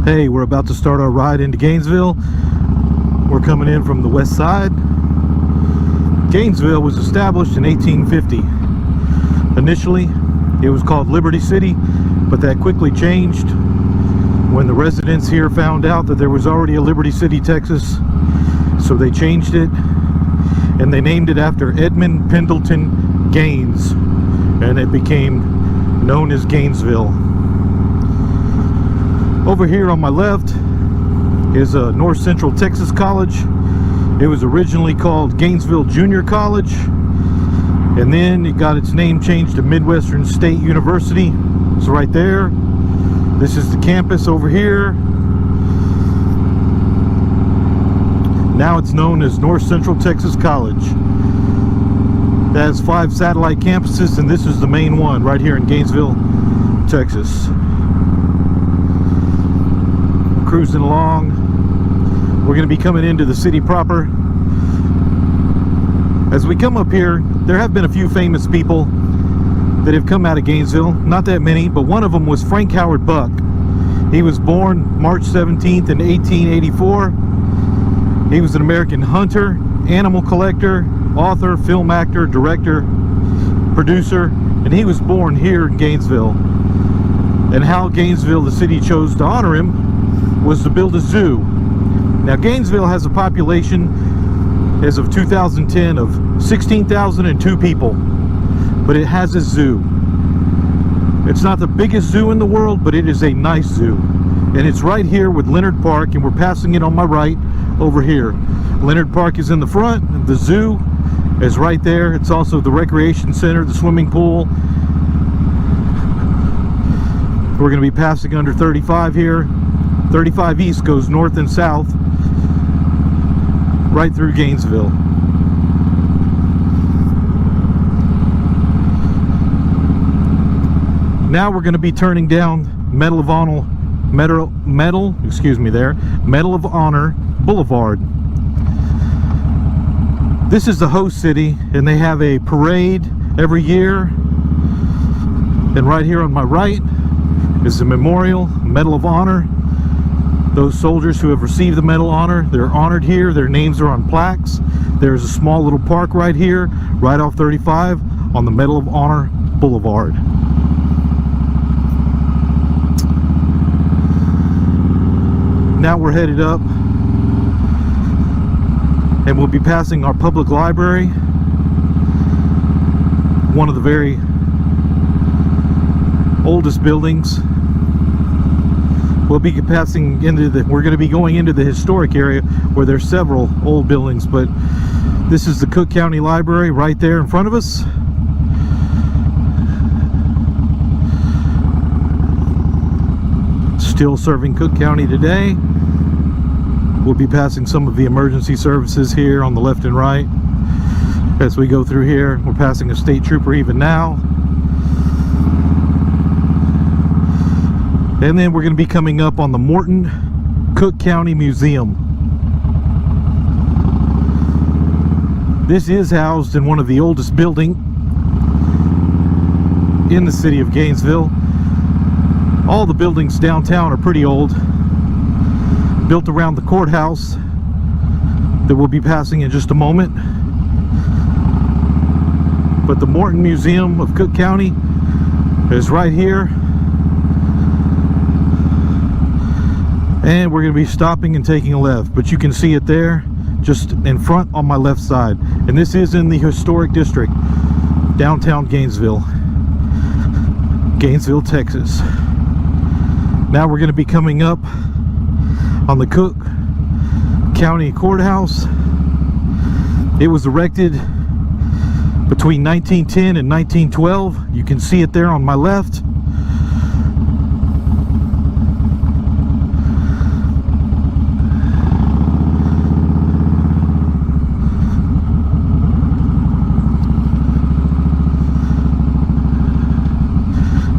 Hey, we're about to start our ride into Gainesville. We're coming in from the west side. Gainesville was established in 1850. Initially, it was called Liberty City, but that quickly changed when the residents here found out that there was already a Liberty City, Texas. So they changed it, and they named it after Edmund Pendleton Gaines, and it became known as Gainesville. Over here on my left is a North Central Texas College. It was originally called Gainesville Junior College, and then it got its name changed to Midwestern State University. It's right there. This is the campus over here. Now it's known as North Central Texas College. It has 5 satellite campuses, and this is the main one right here in Gainesville, Texas. Cruising along. We're going to be coming into the city proper. As we come up here, there have been a few famous people that have come out of Gainesville. Not that many, but one of them was Frank Howard Buck. He was born March 17th in 1884. He was an American hunter, animal collector, author, film actor, director, producer, and he was born here in Gainesville. And how Gainesville, the city, chose to honor him was to build a zoo. Now Gainesville has a population as of 2010 of 16,002 people, but it has a zoo. It's not the biggest zoo in the world, but it is a nice zoo, and it's right here with Leonard Park, and we're passing it on my right over here. Leonard Park is in the front, the zoo is right there. It's also the recreation center, the swimming pool. We're going to be passing under 35 here. 35 East goes north and south right through Gainesville. Now we're going to be turning down Medal of Honor Boulevard. This is the host city, and they have a parade every year. And right here on my right is the memorial Medal of Honor. Those soldiers who have received the Medal of Honor, they're honored here. Their names are on plaques. There's a small little park right here, right off 35 on the Medal of Honor Boulevard. Now we're headed up, and we'll be passing our public library, one of the very oldest buildings. We'll be passing into we're going to be going into the historic area where there's several old buildings, but this is the Cook County Library right there in front of us. Still serving Cook County today. We'll be passing some of the emergency services here on the left and right as we go through here. We're passing a state trooper even now. And then we're going to be coming up on the Morton Cook County Museum. This is housed in one of the oldest buildings in the city of Gainesville. All the buildings downtown are pretty old, built around the courthouse that we'll be passing in just a moment. But the Morton Museum of Cook County is right here. And we're going to be stopping and taking a left, but you can see it there just in front on my left side. And this is in the historic district, downtown Gainesville, Texas. Now we're going to be coming up on the Cook County Courthouse. It was erected between 1910 and 1912. You can see it there on my left.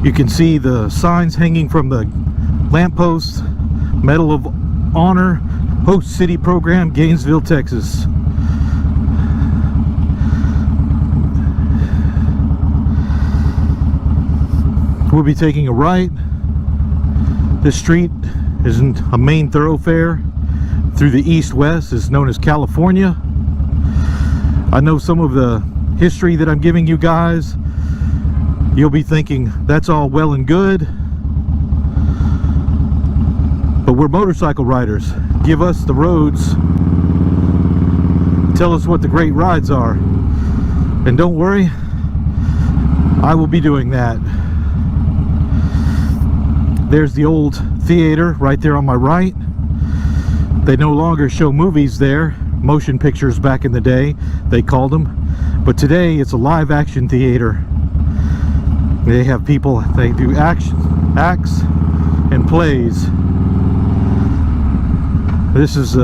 You can see the signs hanging from the lampposts. Medal of Honor, Host City Program, Gainesville, Texas. We'll be taking a right. This street is a main thoroughfare through the east-west. Is known as California. I know some of the history that I'm giving you guys, you'll be thinking that's all well and good, but we're motorcycle riders. Give us the roads, tell us what the great rides are, and don't worry, I will be doing that. There's the old theater right there on my right. They no longer show movies there, motion pictures back in the day they called them, but today it's a live action theater. They have people, they do acts and plays. This is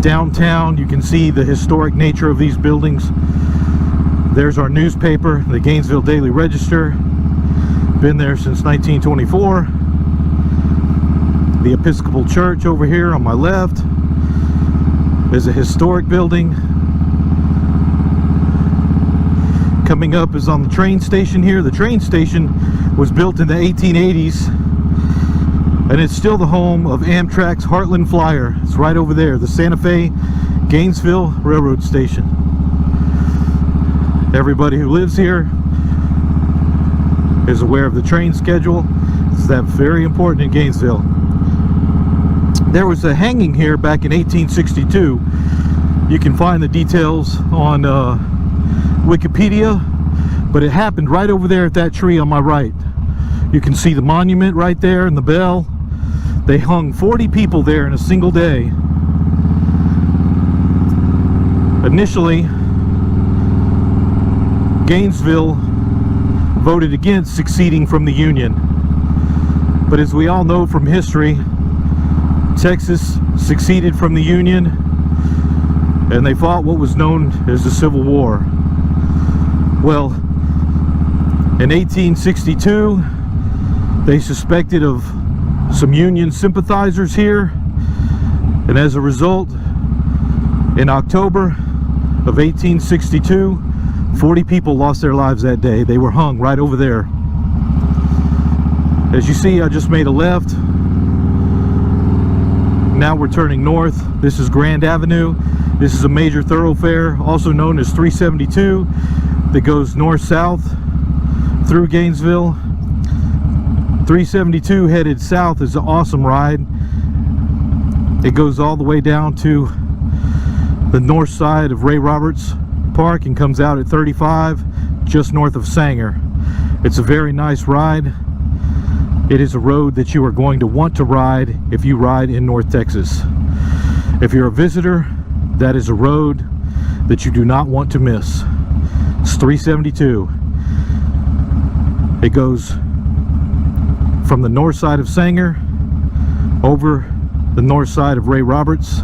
downtown. You can see the historic nature of these buildings. There's our newspaper, the Gainesville Daily Register. Been there since 1924. The Episcopal Church over here on my left is a historic building. Coming up is on the train station here. The train station was built in the 1880s, and it's still the home of Amtrak's Heartland Flyer. It's right over there, the Santa Fe Gainesville Railroad Station. Everybody who lives here is aware of the train schedule. It's that very important in Gainesville. There was a hanging here back in 1862. You can find the details on Wikipedia, but it happened right over there at that tree on my right. You can see the monument right there and the bell. They hung 40 people there in a single day. Initially, Gainesville voted against seceding from the Union, but as we all know from history, Texas seceded from the Union, and they fought what was known as the Civil War. Well, in 1862, they suspected of some Union sympathizers here, and as a result, in October of 1862, 40 people lost their lives that day. They were hung right over there. As you see, I just made a left. Now we're turning north. This is Grand Avenue. This is a major thoroughfare, also known as 372, that goes north-south through Gainesville. 372 headed south is an awesome ride. It goes all the way down to the north side of Ray Roberts Park and comes out at 35 just north of Sanger. It's a very nice ride. It is a road that you are going to want to ride if you ride in North Texas. If you're a visitor, that is a road that you do not want to miss. It's 372. It goes from the north side of Sanger over the north side of Ray Roberts,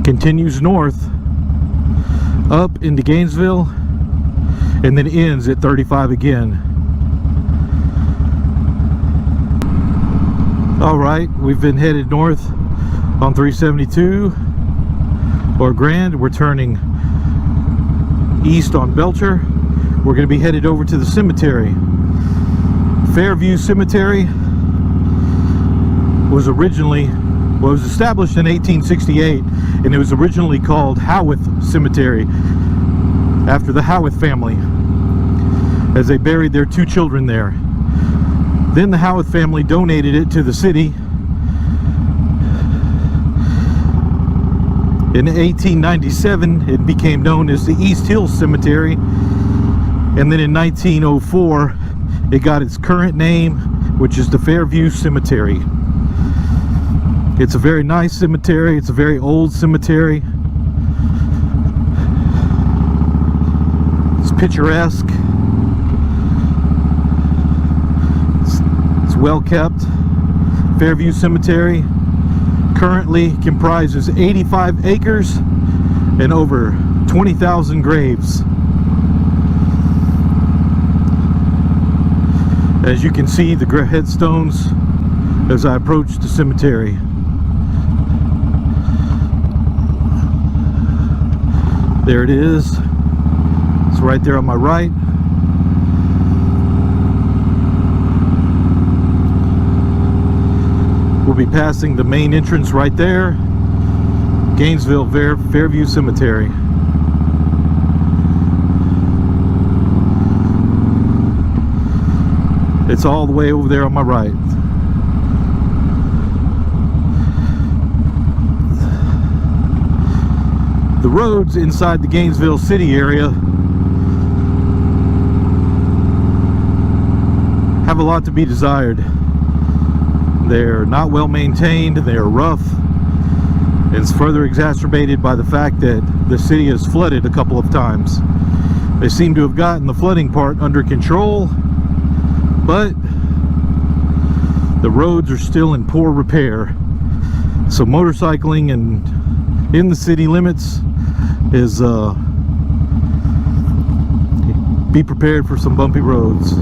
continues north up into Gainesville, and then ends at 35 again. Alright, we've been headed north on 372 or Grand. We're turning east on Belcher. We're going to be headed over to the cemetery. Fairview Cemetery was established in 1868, and it was originally called Howarth Cemetery after the Howarth family, as they buried their 2 children there. Then the Howarth family donated it to the city. In 1897, it became known as the East Hills Cemetery, and then in 1904, it got its current name, which is the Fairview Cemetery. It's a very nice cemetery. It's a very old cemetery. It's picturesque. It's well kept. Fairview Cemetery currently comprises 85 acres and over 20,000 graves. As you can see, the headstones as I approach the cemetery. There it is. It's right there on my right. We'll be passing the main entrance right there, Gainesville Fairview Cemetery. It's all the way over there on my right. The roads inside the Gainesville city area have a lot to be desired. They're not well maintained, they're rough. It's further exacerbated by the fact that the city has flooded a couple of times. They seem to have gotten the flooding part under control, but the roads are still in poor repair. So motorcycling and in the city limits is be prepared for some bumpy roads.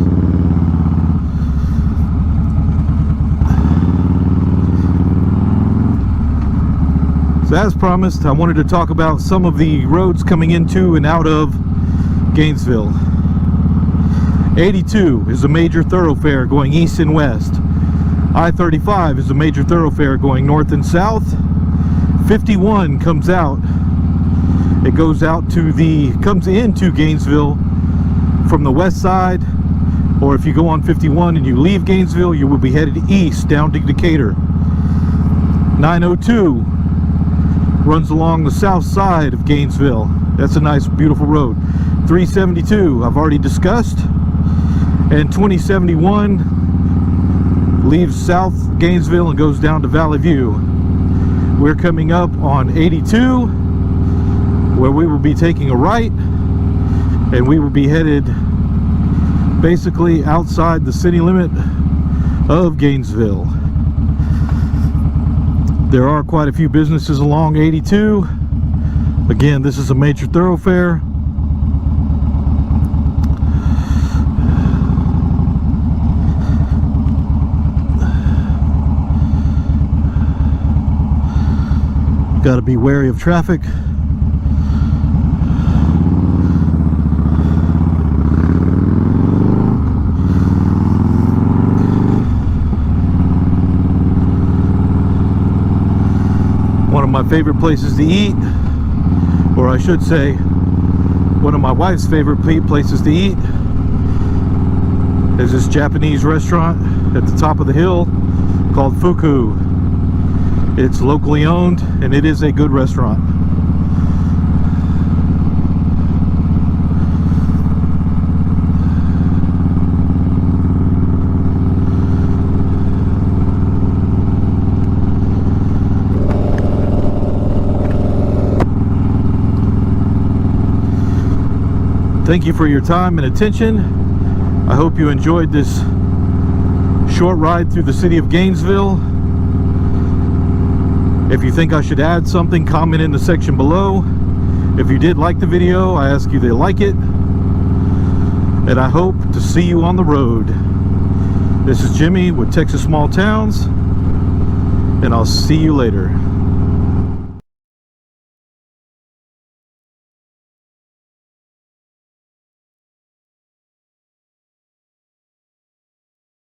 So as promised, I wanted to talk about some of the roads coming into and out of Gainesville. 82 is a major thoroughfare going east and west. I-35 is a major thoroughfare going north and south. 51 comes out. It goes out to comes into Gainesville from the west side, or if you go on 51 and you leave Gainesville, you will be headed east down to Decatur. 902 runs along the south side of Gainesville. That's a nice, beautiful road. 372 I've already discussed, and 2071 leaves South Gainesville and goes down to Valley View. We're coming up on 82, where we will be taking a right, and we will be headed basically outside the city limit of Gainesville. There are quite a few businesses along 82. Again, this is a major thoroughfare. Got to be wary of traffic. One of my favorite places to eat, or I should say, one of my wife's favorite places to eat, is this Japanese restaurant at the top of the hill called Fuku. It's locally owned, and it is a good restaurant. Thank you for your time and attention. I hope you enjoyed this short ride through the city of Gainesville. If you think I should add something, comment in the section below. If you did like the video, I ask you to like it. And I hope to see you on the road. This is Jimmy with Texas Small Towns, and I'll see you later.